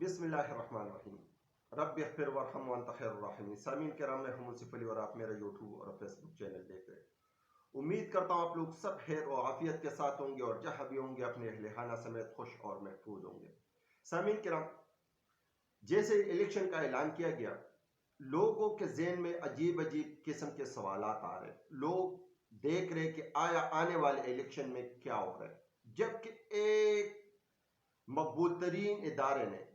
بسم اللہ الرحمن الرحیم. رب اغفر ورحم وانت خیر الراحمین. سامعین کرام، میں ہوں منصف علی اور آپ میرا یوٹیوب اور فیس بک چینل دیکھ رہے ہیں. امید کرتا ہوں آپ لوگ سب خیر و عافیت کے ساتھ ہوں گے اور جہاں بھی ہوں گے اپنے اہل خانہ سمیت خوش اور محفوظ ہوں گے. سامعین کرام، جیسے الیکشن کا اعلان کیا گیا، لوگوں کے ذہن میں عجیب عجیب قسم کے سوالات آ رہے. لوگ دیکھ رہے کہ آیا آنے والے الیکشن میں کیا ہو رہا ہے، جبکہ ایک مقبول ترین ادارے نے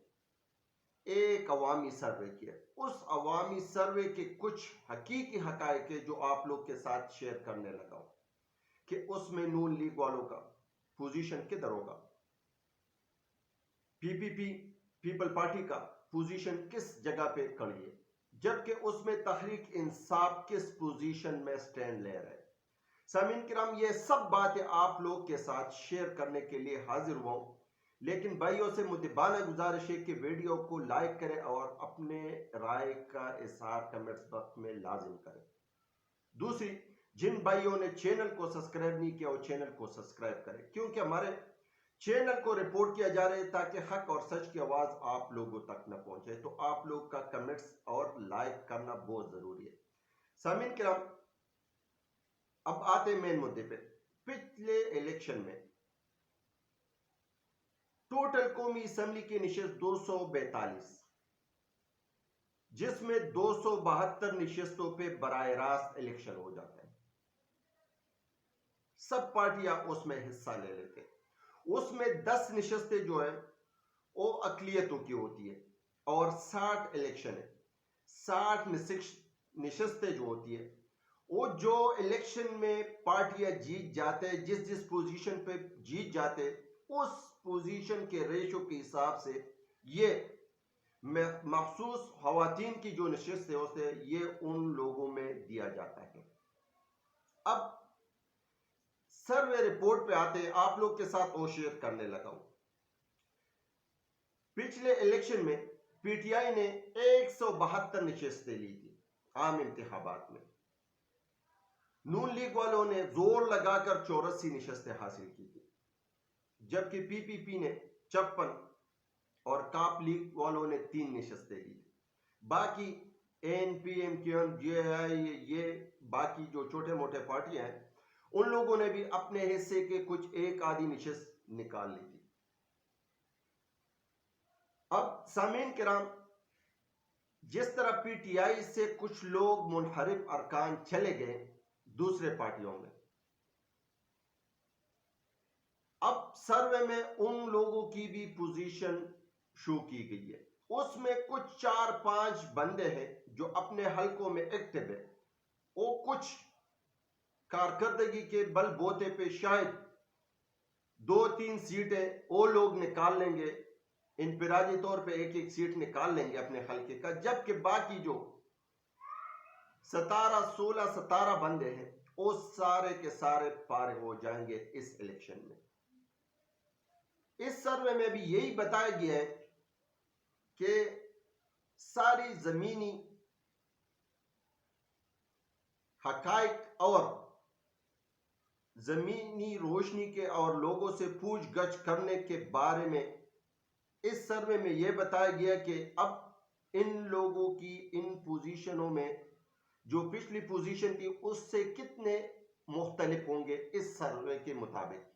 ایک عوامی سروے کیا. اس عوامی سروے کے کچھ حقیقی حقائق جو آپ لوگ کے ساتھ شیئر کرنے لگا ہوں کہ اس میں نون لیگ والوں کا پوزیشن کدھر ہوگا، پی پیپل پارٹی کا پوزیشن کس جگہ پہ کھڑی ہے، جبکہ اس میں تحریک انصاف کس پوزیشن میں سٹینڈ لے رہے. سامعین کرام، یہ سب باتیں آپ لوگ کے ساتھ شیئر کرنے کے لیے حاضر ہوا ہوں، لیکن بھائیوں سے مدبانہ گزارش ہے کہ ویڈیو کو لائک کریں اور اپنے رائے کا اظہار کمنٹس باکس میں لازم کریں. دوسری، جن بھائیوں نے چینل کو سبسکرائب نہیں کیا وہ چینل کو سبسکرائب کریں، کیونکہ ہمارے چینل کو رپورٹ کیا جا رہا ہے تاکہ حق اور سچ کی آواز آپ لوگوں تک نہ پہنچے. تو آپ لوگ کا کمنٹس اور لائک کرنا بہت ضروری ہے. سامعین کرام، اب آتے ہیں مین مدے پہ. پچھلے الیکشن میں ٹوٹل قومی اسمبلی کی نشست 242، جس میں 272 نشستوں پہ براہ راست الیکشن ہو جاتا ہے. سب پارٹیاں اس میں حصہ لے لیتے. اس میں 10 نشستیں جو ہیں وہ اقلیتوں کی ہوتی ہے اور 60 الیکشن ہے. 60 نشستیں جو ہوتی ہے وہ جو الیکشن میں پارٹیاں جیت جاتے، جس پوزیشن پہ جیت جاتے، اس پوزیشن کے ریشو کے حساب سے یہ مخصوص خواتین کی جو نشست ہے یہ ان لوگوں میں دیا جاتا ہے. اب سروے رپورٹ پہ آتے ہیں، آپ لوگ کے ساتھ وہ شیئر کرنے لگا ہوں. پچھلے الیکشن میں پی ٹی آئی نے 172 نشستیں لی تھی عام انتخابات میں. نون لیگ والوں نے زور لگا کر 84 نشستیں حاصل کی تھی، جبکہ پی پی نے 56 اور کاپ لیگ والوں نے 3 نشستیں لی تھی. باقی N P M Q M J I, یہ باقی جو چھوٹے موٹے پارٹیاں ہیں ان لوگوں نے بھی اپنے حصے کے کچھ ایک آدھی نشست نکال لی تھی. اب سامعین کرام، جس طرح پی ٹی آئی سے کچھ لوگ منحرف ارکان چلے گئے دوسرے پارٹیوں میں، اب سروے میں ان لوگوں کی بھی پوزیشن شو کی گئی ہے. اس میں کچھ 4-5 بندے ہیں جو اپنے حلقوں میں ایکٹیو ہیں. وہ کچھ کارکردگی کے بل بوتے پہ شاید 2-3 سیٹیں وہ لوگ نکال لیں گے، انفرادی طور پہ ایک سیٹ نکال لیں گے اپنے حلقے کا، جبکہ باقی جو 17 بندے ہیں وہ سارے کے سارے فارغ ہو جائیں گے اس الیکشن میں. اس سروے میں بھی یہی بتایا گیا ہے کہ ساری زمینی حقائق اور زمینی روشنی کے اور لوگوں سے پوچھ گچھ کرنے کے بارے میں اس سروے میں یہ بتایا گیا کہ اب ان لوگوں کی ان پوزیشنوں میں جو پچھلی پوزیشن تھی اس سے کتنے مختلف ہوں گے اس سروے کے مطابق.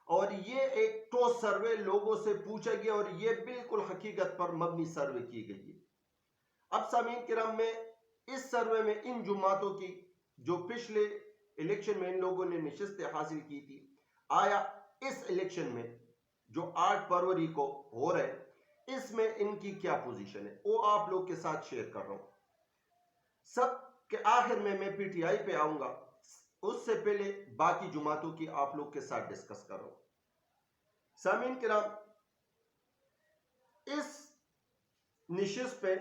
اور یہ ایک ٹھوس سروے لوگوں سے پوچھا گیا اور یہ بالکل حقیقت پر مبنی سروے کی گئی ہے. اب سامعین کرام، میں اس سروے میں ان جماعتوں کی جو پچھلے الیکشن میں ان لوگوں نے نشستیں حاصل کی تھی، آیا اس الیکشن میں جو 8 فروری کو ہو رہے اس میں ان کی کیا پوزیشن ہے وہ آپ لوگ کے ساتھ شیئر کر رہا ہوں. سب کے آخر میں پی ٹی آئی پہ آؤں گا، اس سے پہلے باقی جماعتوں کی آپ لوگ کے ساتھ ڈسکس کر رہا ہوں. سامعین کرام، اس نشست پہ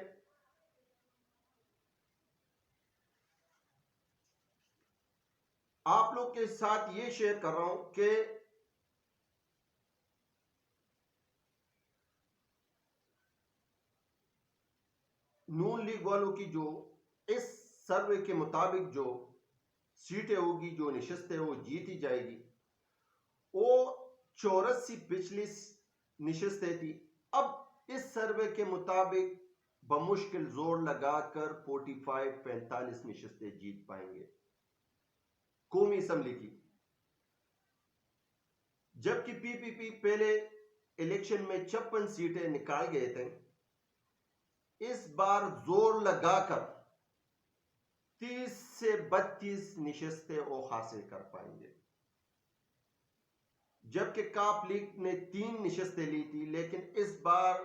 آپ لوگ کے ساتھ یہ شیئر کر رہا ہوں کہ نون لیگ والوں کی جو اس سروے کے مطابق جو سیٹیں ہوگی، جو نشستیں وہ جیتی جائے گی، وہ 84 پچھلی نشستیں تھی. اب اس سروے کے مطابق بمشکل زور لگا کر 45 نشستیں جیت پائیں گے قومی اسمبلی کی، جبکہ پی پی پی پہلے الیکشن میں 56 سیٹیں نکال گئے تھے، اس بار زور لگا کر 30 سے 32 نشستیں وہ حاصل کر پائیں گے، جبکہ کاپ لیگ نے 3 نشستیں لی تھی، لیکن اس بار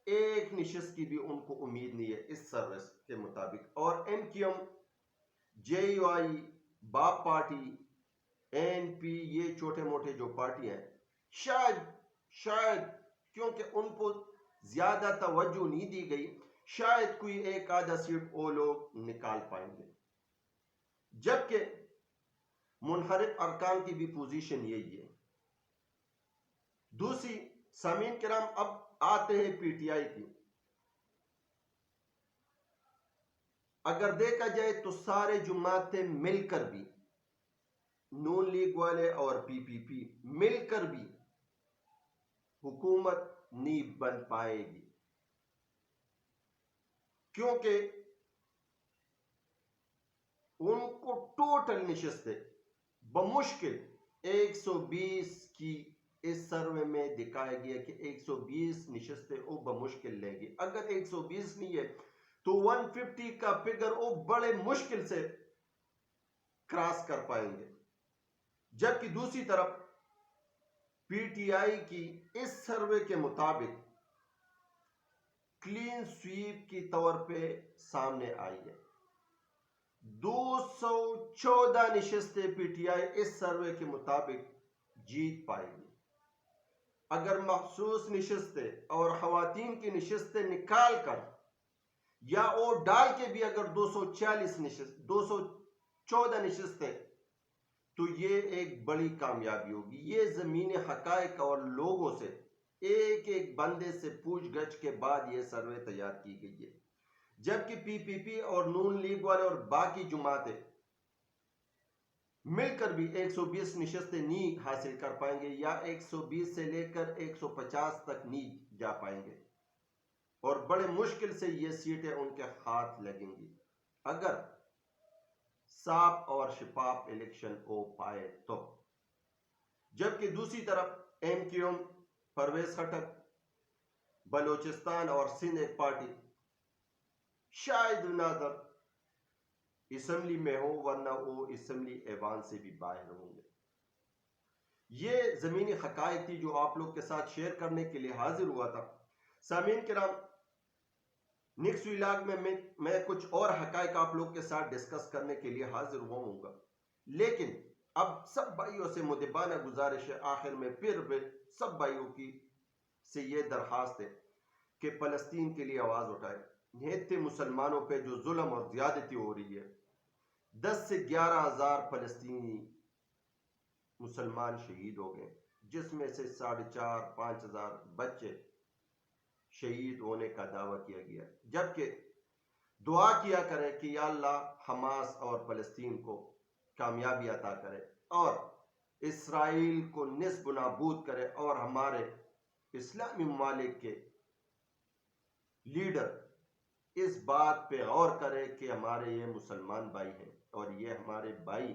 ایک نشست کی بھی ان کو امید نہیں ہے اس سروس کے مطابق۔ اور M Q M, J U I, BAP party, N P, یہ چھوٹے موٹے جو پارٹی ہیں، شاید کیونکہ ان کو زیادہ توجہ نہیں دی گئی، شاید کوئی ایک آدھا سیٹ وہ لوگ نکال پائیں گے، جبکہ منحرف ارکان کی بھی پوزیشن یہی ہے۔ دوسری سامعین کرام، اب آتے ہیں پی ٹی آئی کی۔ اگر دیکھا جائے تو سارے جماعتیں مل کر بھی، نون لیگ والے اور پی پی پی مل کر بھی حکومت نہیں بن پائے گی، کیونکہ ان کو ٹوٹل نشستیں بمشکل 120 کی اس سروے میں دکھایا گیا کہ 120 نشستیں وہ بمشکل لیں گی۔ اگر 120 نہیں ہے تو 150 کا فگر وہ بڑے مشکل سے کراس کر پائیں گے، جبکہ دوسری طرف پی ٹی آئی کی اس سروے کے مطابق کلین سویپ کی طور پہ سامنے آئی ہے۔ 214 نشستیں P T I us survey کے مطابق جیت پائے گی۔ اگر مخصوص نشستیں اور خواتین کی نشستیں نکال کر یا اور ڈال کے بھی اگر 214 نشستیں، تو یہ ایک بڑی کامیابی ہوگی۔ یہ زمینی حقائق اور لوگوں سے ایک ایک بندے سے پوچھ گچھ کے بعد یہ سروے تیار کی گئی ہے، جبکہ پی پی پی اور نون لیگ والے اور باقی جماعتیں مل کر بھی 120 نشستیں نہیں حاصل کر پائیں گے، یا 120 سے لے کر 150 تک نہیں جا پائیں گے، اور بڑے مشکل سے یہ سیٹیں ان کے ہاتھ لگیں گی اگر صاف اور شفاف الیکشن ہو پائے تو۔ جبکہ دوسری طرف M Q M, Pervez Khattak, Balochistan اور سندھ ایک پارٹی شاید ناظر اسمبلی میں ہو، ورنہ وہ اسمبلی ایوان سے بھی باہر ہوں گے۔ یہ زمینی حقائق تھی جو آپ لوگ کے ساتھ شیئر کرنے کے لیے حاضر ہوا تھا۔ سامعین کرام، نیکسٹ ولاگ میں میں کچھ اور حقائق آپ لوگ کے ساتھ ڈسکس کرنے کے لیے حاضر ہوں گا، لیکن اب سب بھائیوں سے مدبانہ گزارش ہے، آخر میں پھر سب بھائیوں کی سے یہ درخواست ہے کہ فلسطین کے لیے آواز اٹھائے۔ نہتے مسلمانوں پہ جو ظلم اور زیادتی ہو رہی ہے، 10 سے 11 ہزار فلسطینی مسلمان شہید ہو گئے، جس میں سے 4,500 ہزار بچے شہید ہونے کا دعویٰ کیا گیا، جبکہ دعا کیا کرے کہ یا اللہ حماس اور فلسطین کو کامیابی عطا کرے اور اسرائیل کو نصب و نابود کرے، اور ہمارے اسلامی ممالک کے لیڈر اس بات پہ غور کرے کہ ہمارے یہ مسلمان بھائی ہیں اور یہ ہمارے بھائی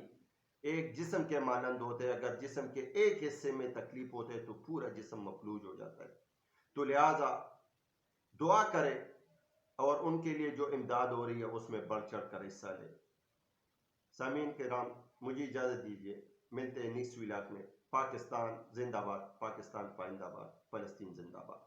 ایک جسم کے مانند ہوتے ہیں، اگر جسم کے ایک حصے میں تکلیف ہوتے ہے تو پورا جسم مفلوج ہو جاتا ہے، تو لہٰذا دعا کرے اور ان کے لیے جو امداد ہو رہی ہے اس میں بڑھ چڑھ کر حصہ لے۔ سامعین کرام، مجھے اجازت دیجیے، ملتے ہیں نیکسٹ ولاگ میں۔ پاکستان زندہ باد، پاکستان پائندہ باد، فلسطین زندہ باد۔